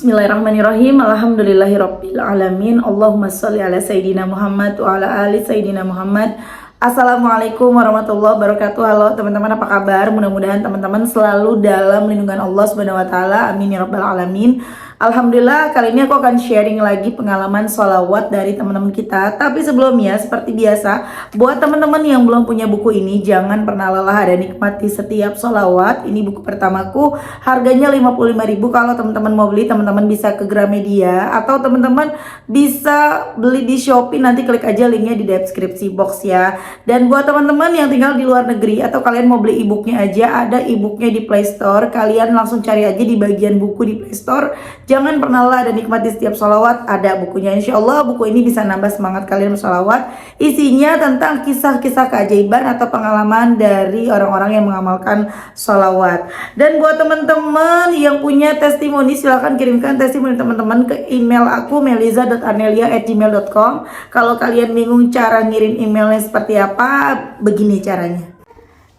Bismillahirrahmanirrahim. Alhamdulillahirabbil alamin. Allahumma shalli ala sayidina Muhammad wa ala ali sayidina Muhammad. Assalamualaikum warahmatullahi wabarakatuh. Halo teman-teman, apa kabar? Mudah-mudahan teman-teman selalu dalam lindungan Allah Subhanahu wa taala. Amin ya rabbal alamin. Alhamdulillah, kali ini aku akan sharing lagi pengalaman sholawat dari teman-teman kita. Tapi sebelumnya, seperti biasa, buat teman-teman yang belum punya buku ini, jangan pernah lelah dan nikmati setiap sholawat. Ini buku pertamaku, harganya 55.000. Kalau teman-teman mau beli, teman-teman bisa ke Gramedia atau teman-teman bisa beli di Shopee. Nanti klik aja linknya di deskripsi box ya. Dan buat teman-teman yang tinggal di luar negeri atau kalian mau beli e-booknya aja, ada e-booknya di Play Store. Kalian langsung cari aja di bagian buku di Play Store. Jangan pernah lelah dan nikmati setiap sholawat, ada bukunya. Insya Allah buku ini bisa nambah semangat kalian bersholawat. Isinya tentang kisah-kisah keajaiban atau pengalaman dari orang-orang yang mengamalkan sholawat. Dan buat teman-teman yang punya testimoni, silahkan kirimkan testimoni teman-teman ke email aku meliza.arnelia@gmail.com. Kalau kalian bingung cara ngirim emailnya seperti apa, begini caranya.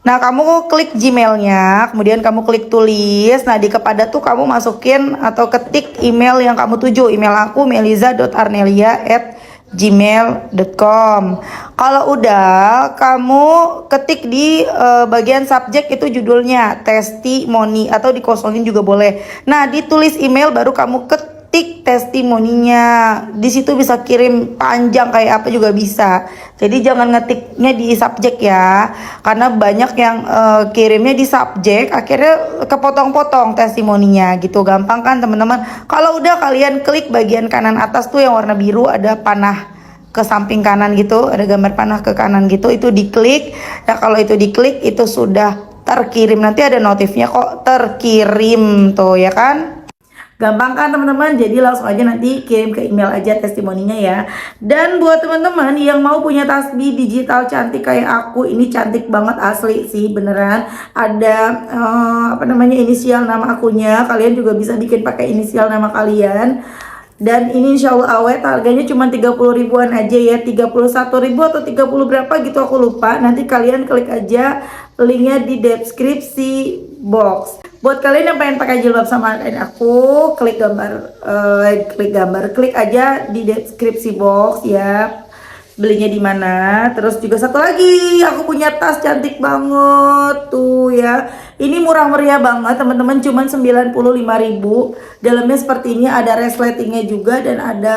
Nah, kamu klik Gmailnya, kemudian kamu klik tulis. Nah, di kepada tuh kamu masukin atau ketik email yang kamu tuju. Email aku meliza.arnelia@gmail.com. Kalau udah, kamu ketik di bagian subjek itu judulnya testimoni atau dikosongin juga boleh. Nah, ditulis email baru kamu ketik testimoninya. Di situ bisa kirim panjang kayak apa juga bisa. Jadi jangan ngetiknya di subjek ya, karena banyak yang kirimnya di subjek, akhirnya kepotong-potong testimoninya gitu. Gampang kan teman-teman? Kalau udah, kalian klik bagian kanan atas tuh yang warna biru, ada panah ke samping kanan gitu, ada gambar panah ke kanan gitu, itu diklik. Nah, kalau itu diklik itu sudah terkirim, nanti ada notifnya kok terkirim tuh ya kan. Gampang kan teman-teman? Jadi langsung aja nanti kirim ke email aja testimoninya ya. Dan buat teman-teman yang mau punya tasbih digital cantik kayak aku, ini cantik banget asli sih beneran. Ada inisial nama akunya. Kalian juga bisa bikin pakai inisial nama kalian. Dan ini insya Allah awet, harganya cuma 30 ribuan aja ya, 31 ribu atau 30 berapa gitu aku lupa. Nanti kalian klik aja linknya di deskripsi box. Buat kalian yang pengen pakai jilbab sama kayak aku, klik aja di deskripsi box ya. Belinya di mana? Terus juga satu lagi, aku punya tas cantik banget tuh ya. Ini murah meriah banget teman-teman, cuman 95.000. Dalamnya seperti ini, ada resletingnya juga dan ada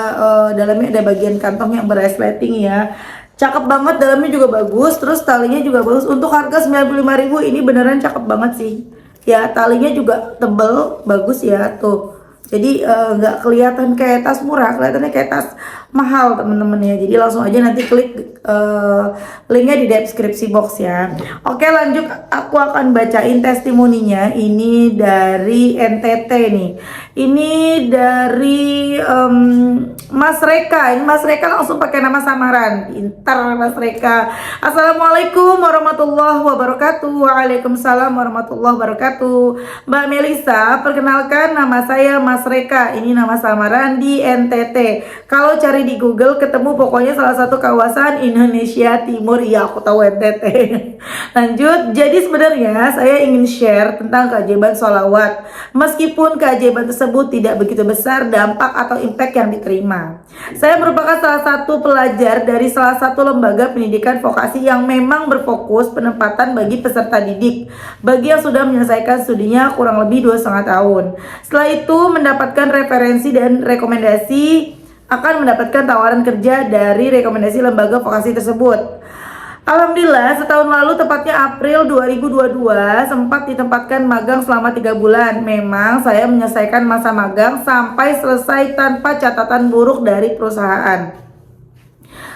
dalamnya ada bagian kantong yang beresleting ya. Cakep banget, dalamnya juga bagus, terus talinya juga bagus. Untuk harga 95.000 ini beneran cakep banget sih. Ya, talinya juga tebel, bagus ya tuh. Jadi nggak kelihatan kayak tas murah, kelihatannya kayak tas mahal teman-teman ya. Jadi langsung aja nanti klik linknya di deskripsi box ya. Oke, lanjut, aku akan bacain testimoninya. Ini dari NTT nih. Ini dari Mas Reka. Ini Mas Reka langsung pakai nama samaran. Pintar Mas Reka. Assalamualaikum warahmatullahi wabarakatuh. Waalaikumsalam warahmatullahi wabarakatuh. Mbak Melisa, perkenalkan nama saya Mas Reka. Ini nama samaran di NTT. Kalau cari di Google ketemu pokoknya salah satu kawasan Indonesia Timur. Ya, aku tahu NTT. Lanjut. Jadi sebenarnya saya ingin share tentang keajaiban sholawat. Meskipun keajaiban tersebut tidak begitu besar dampak atau impact yang diterima. Saya merupakan salah satu pelajar dari salah satu lembaga pendidikan vokasi yang memang berfokus penempatan bagi peserta didik bagi yang sudah menyelesaikan studinya kurang lebih 2,5 tahun. Setelah itu mendapatkan referensi dan rekomendasi, akan mendapatkan tawaran kerja dari rekomendasi lembaga vokasi tersebut. Alhamdulillah, setahun lalu tepatnya April 2022 sempat ditempatkan magang selama 3 bulan. Memang saya menyelesaikan masa magang sampai selesai tanpa catatan buruk dari perusahaan.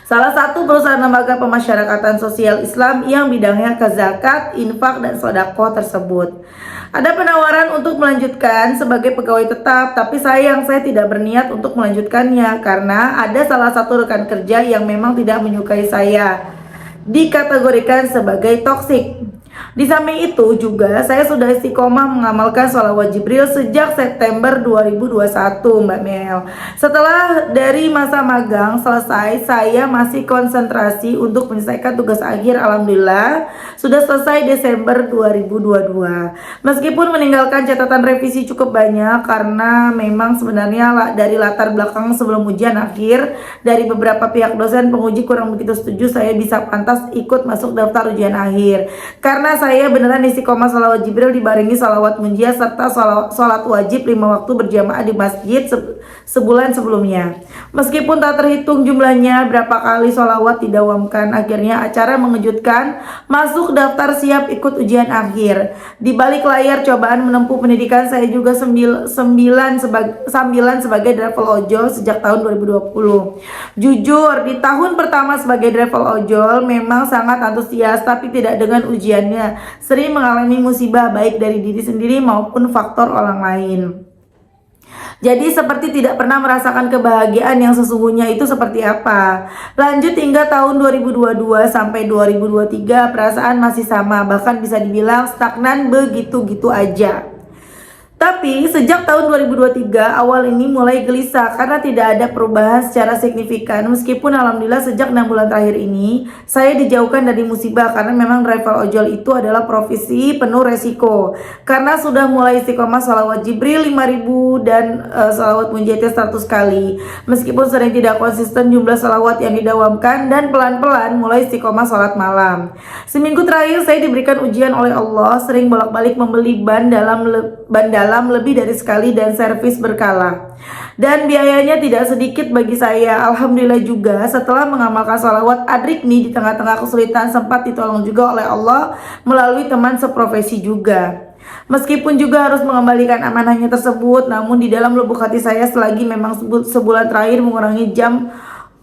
Salah satu perusahaan lembaga pemasyarakatan sosial Islam yang bidangnya ke zakat, infak, dan sedekah tersebut. Ada penawaran untuk melanjutkan sebagai pegawai tetap, tapi sayang saya tidak berniat untuk melanjutkannya karena ada salah satu rekan kerja yang memang tidak menyukai saya. Dikategorikan sebagai toksik. Di samping itu juga saya sudah istiqomah mengamalkan sholawat Jibril sejak September 2021 Mbak Mel. Setelah dari masa magang selesai, saya masih konsentrasi untuk menyelesaikan tugas akhir. Alhamdulillah sudah selesai Desember 2022. Meskipun meninggalkan catatan revisi cukup banyak karena memang sebenarnya dari latar belakang sebelum ujian akhir dari beberapa pihak dosen penguji kurang begitu setuju saya bisa pantas ikut masuk daftar ujian akhir. Karena saya beneran istiqomah sholawat Jibril dibarengi sholawat munjiah serta sholat wajib 5 waktu berjamaah di masjid sebulan sebelumnya. Meskipun tak terhitung jumlahnya berapa kali sholawat didawamkan, akhirnya acara mengejutkan masuk daftar siap ikut ujian akhir. Di balik layar cobaan menempuh pendidikan, saya juga sambilan sebagai driver ojol sejak tahun 2020. Jujur, di tahun pertama sebagai driver ojol memang sangat antusias, tapi tidak dengan ujiannya. Sering mengalami musibah baik dari diri sendiri maupun faktor orang lain. Jadi seperti tidak pernah merasakan kebahagiaan yang sesungguhnya itu seperti apa. Lanjut hingga tahun 2022 sampai 2023 perasaan masih sama, bahkan bisa dibilang stagnan begitu-gitu aja. Tapi sejak tahun 2023 awal ini mulai gelisah karena tidak ada perubahan secara signifikan. Meskipun alhamdulillah sejak 6 bulan terakhir ini saya dijauhkan dari musibah karena memang driver ojol itu adalah profesi penuh resiko. Karena sudah mulai istiqomah sholawat Jibril 5000 dan sholawat munjiah 100 kali. Meskipun sering tidak konsisten jumlah sholawat yang didawamkan dan pelan-pelan mulai istiqomah sholat malam. Seminggu terakhir saya diberikan ujian oleh Allah, sering bolak-balik membeli ban dalam lebih dari sekali dan servis berkala. Dan biayanya tidak sedikit bagi saya. Alhamdulillah juga setelah mengamalkan sholawat adrikni di tengah-tengah kesulitan sempat ditolong juga oleh Allah melalui teman seprofesi juga. Meskipun juga harus mengembalikan amanahnya tersebut, namun di dalam lubuk hati saya selagi memang sebulan terakhir mengurangi jam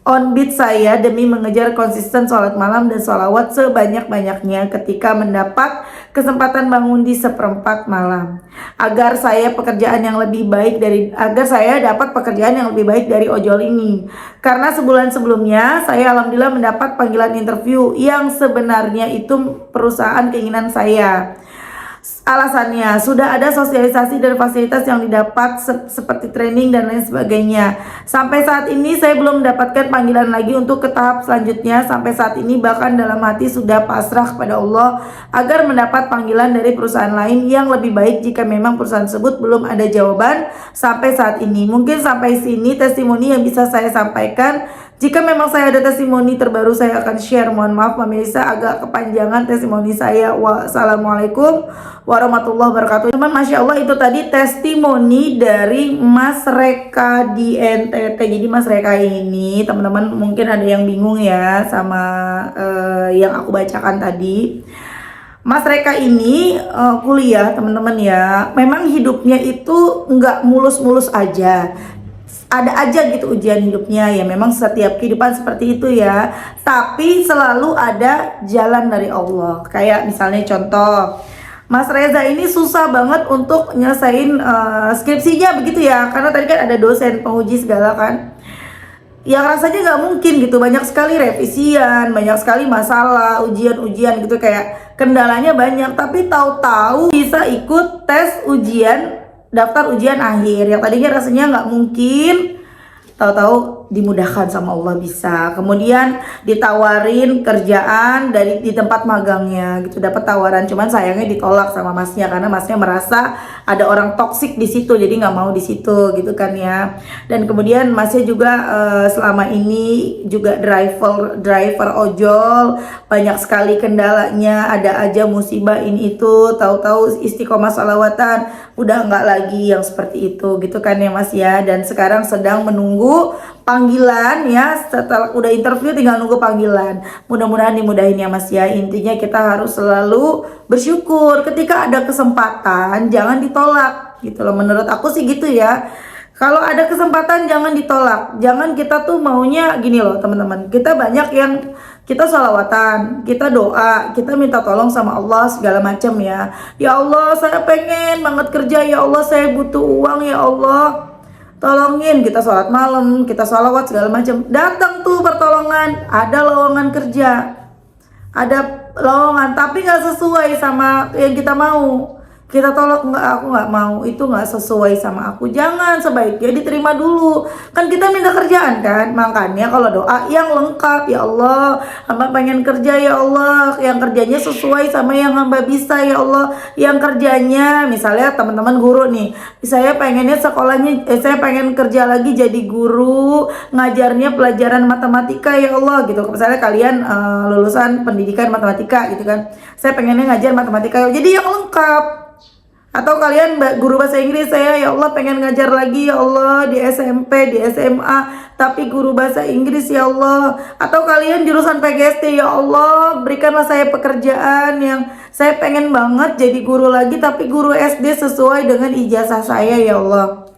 on beat saya demi mengejar konsisten sholat malam dan sholawat sebanyak-banyaknya ketika mendapat kesempatan bangun di seperempat malam agar saya dapat pekerjaan yang lebih baik dari ojol ini. Karena sebulan sebelumnya saya alhamdulillah mendapat panggilan interview yang sebenarnya itu perusahaan keinginan saya. Alasannya sudah ada sosialisasi dan fasilitas yang didapat seperti training dan lain sebagainya. Sampai saat ini saya belum mendapatkan panggilan lagi untuk ke tahap selanjutnya. Sampai saat ini bahkan dalam hati sudah pasrah kepada Allah agar mendapat panggilan dari perusahaan lain yang lebih baik jika memang perusahaan tersebut belum ada jawaban sampai saat ini. Mungkin sampai sini testimoni yang bisa saya sampaikan. Jika memang saya ada testimoni terbaru saya akan share. Mohon maaf pemirsa agak kepanjangan testimoni saya. Wassalamualaikum warahmatullahi wabarakatuh. Teman, Masya Allah itu tadi testimoni dari Mas Reka di NTT. Jadi Mas Reka ini teman-teman mungkin ada yang bingung ya sama yang aku bacakan tadi. Mas Reka ini kuliah teman-teman ya. Memang hidupnya itu nggak mulus-mulus aja. Ada aja gitu ujian hidupnya ya, memang setiap kehidupan seperti itu ya. Tapi selalu ada jalan dari Allah. Kayak misalnya contoh, Mas Reza ini susah banget untuk nyelesain skripsinya begitu ya. Karena tadi kan ada dosen penguji segala kan. Yang rasanya nggak mungkin gitu, banyak sekali revisian, banyak sekali masalah, ujian-ujian gitu kayak kendalanya banyak. Tapi tahu-tahu bisa ikut tes ujian daftar ujian akhir yang tadinya rasanya nggak mungkin, tahu-tahu dimudahkan sama Allah bisa. Kemudian ditawarin kerjaan di tempat magangnya gitu, dapat tawaran, cuman sayangnya ditolak sama masnya karena masnya merasa ada orang toksik di situ, jadi nggak mau di situ gitu kan ya. Dan kemudian masnya juga selama ini juga driver ojol, banyak sekali kendalanya, ada aja musibah ini itu, tahu-tahu istiqomah sholawatan udah nggak lagi yang seperti itu gitu kan ya Mas ya. Dan sekarang sedang menunggu panggilan ya, setelah udah interview tinggal nunggu panggilan. Mudah-mudahan dimudahin ya Mas ya. Intinya kita harus selalu bersyukur ketika ada kesempatan, jangan ditolak gitu loh. Menurut aku sih gitu ya. Kalau ada kesempatan jangan ditolak. Jangan kita tuh maunya gini loh teman-teman. Kita banyak yang kita sholawatan, kita doa, kita minta tolong sama Allah segala macam ya. Ya Allah saya pengen banget kerja, ya Allah saya butuh uang, ya Allah tolongin. Kita sholat malam, kita sholawat segala macam. Datang tuh pertolongan, ada lowongan kerja, ada lowongan tapi nggak sesuai sama yang kita mau, kita tolak, nggak, aku nggak mau, itu nggak sesuai sama aku, jangan, sebaiknya diterima dulu. Kan kita minta kerjaan kan, makanya kalau doa yang lengkap, ya Allah hamba pengen kerja ya Allah, yang kerjanya sesuai sama yang hamba bisa ya Allah, yang kerjanya misalnya teman-teman guru nih, saya pengennya sekolahnya, saya pengen kerja lagi jadi guru, ngajarnya pelajaran matematika ya Allah gitu. Misalnya kalian lulusan pendidikan matematika gitu kan, saya pengennya ngajar matematika, jadi yang lengkap. Atau kalian guru bahasa Inggris, saya ya Allah pengen ngajar lagi ya Allah di SMP, di SMA, tapi guru bahasa Inggris ya Allah. Atau kalian jurusan PGSD, ya Allah berikanlah saya pekerjaan yang saya pengen banget jadi guru lagi, tapi guru SD sesuai dengan ijazah saya ya Allah,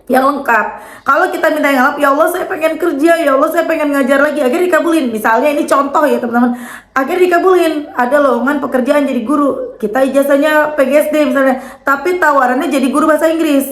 yang lengkap. Kalau kita minta yang lengkap, ya Allah saya pengen kerja, ya Allah saya pengen ngajar lagi, akhirnya dikabulin. Misalnya ini contoh ya teman-teman, akhirnya dikabulin, ada lowongan pekerjaan jadi guru, kita ijazahnya PGSD misalnya, tapi tawarannya jadi guru bahasa Inggris,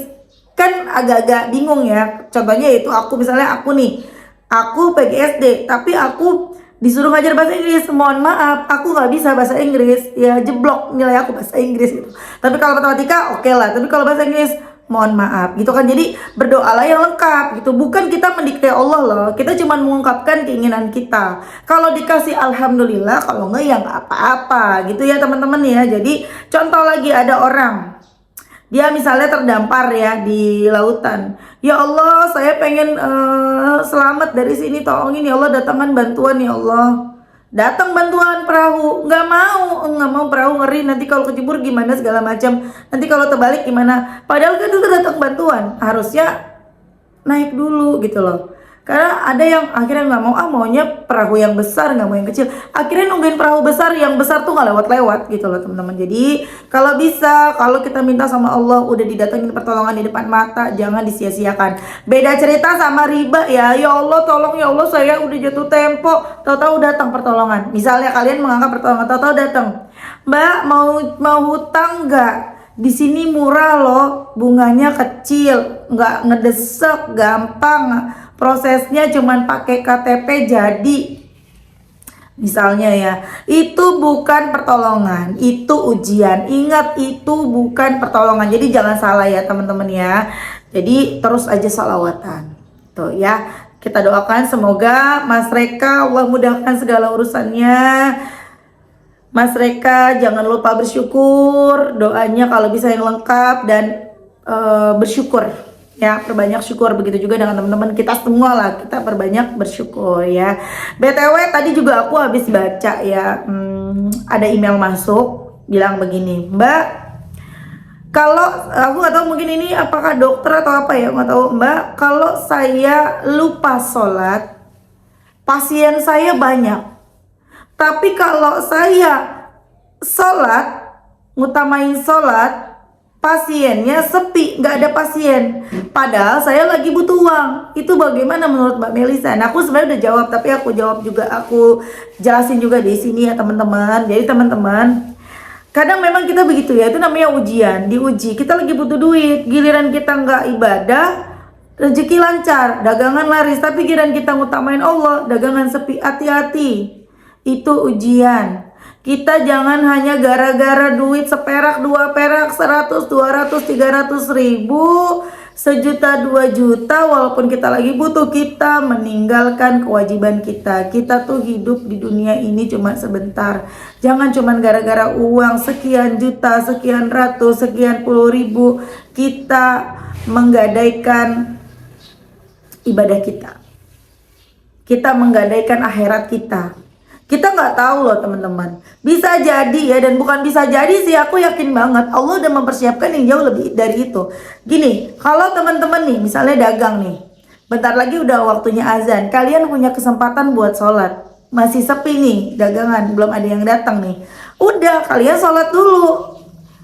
kan agak-agak bingung ya. Contohnya itu aku, misalnya aku nih, aku PGSD tapi aku disuruh ngajar bahasa Inggris, mohon maaf aku nggak bisa bahasa Inggris, ya jeblok nilai aku bahasa Inggris gitu. Tapi kalau matematika oke lah, tapi kalau bahasa Inggris mohon maaf gitu kan. Jadi berdoalah yang lengkap gitu, bukan kita mendikte Allah loh, kita cuma mengungkapkan keinginan kita. Kalau dikasih alhamdulillah, kalau enggak ya nggak apa-apa gitu ya teman-teman ya. Jadi contoh lagi, ada orang dia misalnya terdampar ya di lautan, ya Allah saya pengen selamat dari sini, tolongin ya Allah, datangkan bantuan ya Allah. Datang bantuan perahu, nggak mau perahu, ngeri nanti kalau kejebur gimana segala macam, nanti kalau terbalik gimana. Padahal kan itu datang bantuan, harusnya naik dulu gitu loh. Karena ada yang akhirnya nggak mau, maunya perahu yang besar, nggak mau yang kecil, akhirnya nungguin perahu besar, yang besar tuh nggak lewat-lewat gitu loh teman-teman. Jadi kalau bisa, kalau kita minta sama Allah udah didatengin pertolongan di depan mata, jangan disia-siakan. Beda cerita sama riba ya, ya Allah tolong ya Allah saya udah jatuh tempo, tahu-tahu datang pertolongan. Misalnya kalian menganggap pertolongan, tahu-tahu datang, Mbak mau hutang nggak? Di sini murah loh, bunganya kecil, nggak ngedesek, gampang, prosesnya cuman pakai KTP jadi. Misalnya ya, itu bukan pertolongan, itu ujian. Ingat, itu bukan pertolongan. Jadi jangan salah ya teman-teman ya. Jadi terus aja salawatan tuh ya. Kita doakan semoga Mas Reka Allah mudahkan segala urusannya. Mas Reka jangan lupa bersyukur, doanya kalau bisa yang lengkap, dan bersyukur ya, perbanyak syukur. Begitu juga dengan teman-teman kita semua lah, kita perbanyak bersyukur ya. BTW tadi juga aku habis baca ya, ada email masuk bilang begini, Mbak, kalau aku nggak tahu mungkin ini apakah dokter atau apa ya, nggak tahu, Mbak, kalau saya lupa sholat, pasien saya banyak. Tapi kalau saya sholat, ngutamain sholat, pasiennya sepi, nggak ada pasien. Padahal saya lagi butuh uang. Itu bagaimana menurut Mbak Melisa? Nah, aku sebenarnya udah jawab, tapi aku jawab juga, aku jelasin juga di sini ya teman-teman. Jadi teman-teman, kadang memang kita begitu ya, itu namanya ujian, diuji. Kita lagi butuh duit, giliran kita nggak ibadah, rezeki lancar, dagangan laris, tapi giliran kita ngutamain Allah, dagangan sepi. Hati-hati. Itu ujian. Kita jangan hanya gara-gara duit seperak, 2 perak, 100, 200, 300 ribu, 1 juta, 2 juta, walaupun kita lagi butuh, kita meninggalkan kewajiban kita. Kita tuh hidup di dunia ini cuma sebentar. Jangan cuma gara-gara uang sekian juta, sekian ratus, sekian puluh ribu, kita menggadaikan ibadah kita. Kita menggadaikan akhirat kita. Kita nggak tahu loh teman-teman, bisa jadi ya, dan bukan bisa jadi sih, aku yakin banget Allah udah mempersiapkan yang jauh lebih dari itu. Gini, kalau teman-teman nih misalnya dagang nih, bentar lagi udah waktunya azan, kalian punya kesempatan buat sholat, masih sepi nih dagangan, belum ada yang datang nih, udah kalian sholat dulu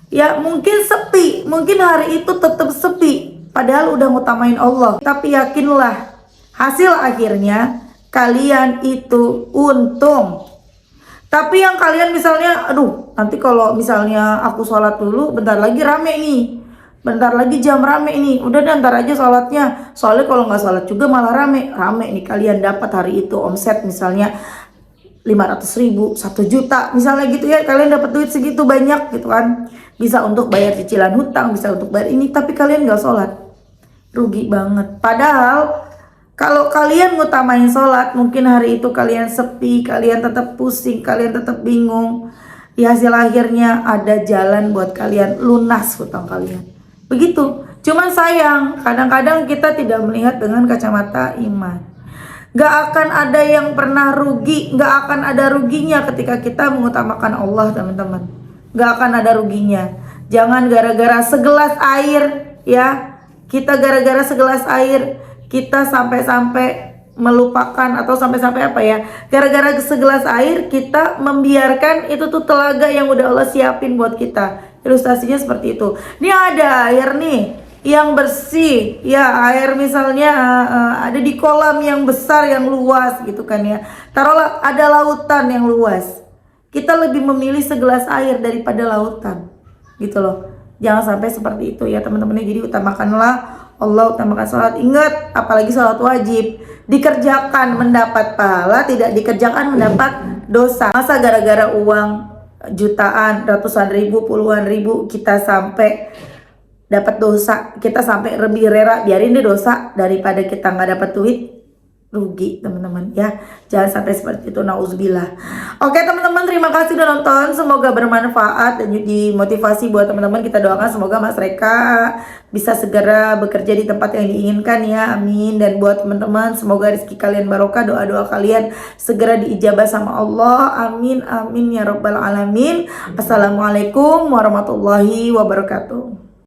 ya. Mungkin sepi, mungkin hari itu tetap sepi, padahal udah ngutamain Allah, tapi yakinlah hasil akhirnya kalian itu untung. Tapi yang kalian misalnya, aduh nanti kalau misalnya aku sholat dulu, bentar lagi rame nih, bentar lagi jam rame nih, udah deh ntar aja sholatnya, soalnya kalau nggak sholat juga malah rame nih, kalian dapat hari itu omset misalnya 500.000, 1 juta misalnya gitu ya, kalian dapat duit segitu banyak gitu kan, bisa untuk bayar cicilan hutang, bisa untuk bayar ini, tapi kalian gak sholat, rugi banget. Padahal kalau kalian ngutamain sholat, mungkin hari itu kalian sepi, kalian tetap pusing, kalian tetap bingung, di hasil akhirnya ada jalan buat kalian lunas hutang kalian. Begitu. Cuman sayang, kadang-kadang kita tidak melihat dengan kacamata iman. Gak akan ada yang pernah rugi, gak akan ada ruginya ketika kita mengutamakan Allah, teman-teman. Gak akan ada ruginya. Jangan gara-gara segelas air ya, kita gara-gara segelas air kita sampai-sampai melupakan, atau sampai-sampai apa ya, gara-gara segelas air kita membiarkan itu tuh telaga yang udah Allah siapin buat kita. Ilustrasinya seperti itu. Ini ada air nih yang bersih ya, air misalnya ada di kolam yang besar yang luas gitu kan ya, taruhlah ada lautan yang luas, kita lebih memilih segelas air daripada lautan gitu loh. Jangan sampai seperti itu ya teman-teman. Jadi utamakanlah Allah, utamakan sholat. Ingat, apalagi sholat wajib, dikerjakan mendapat pahala, tidak dikerjakan mendapat dosa. Masa gara-gara uang jutaan, ratusan ribu, puluhan ribu kita sampai dapat dosa, kita sampai lebih rela biarin deh dosa daripada kita nggak dapat duit, rugi teman-teman ya. Jangan sampai seperti itu, nauzubillah. Oke teman-teman, terima kasih udah nonton, semoga bermanfaat dan dimotivasi buat teman-teman. Kita doakan semoga Mas Reka bisa segera bekerja di tempat yang diinginkan ya, amin. Dan buat teman-teman, semoga rezeki kalian barokah, doa-doa kalian segera diijabah sama Allah, amin amin ya rabbal alamin. Assalamualaikum warahmatullahi wabarakatuh.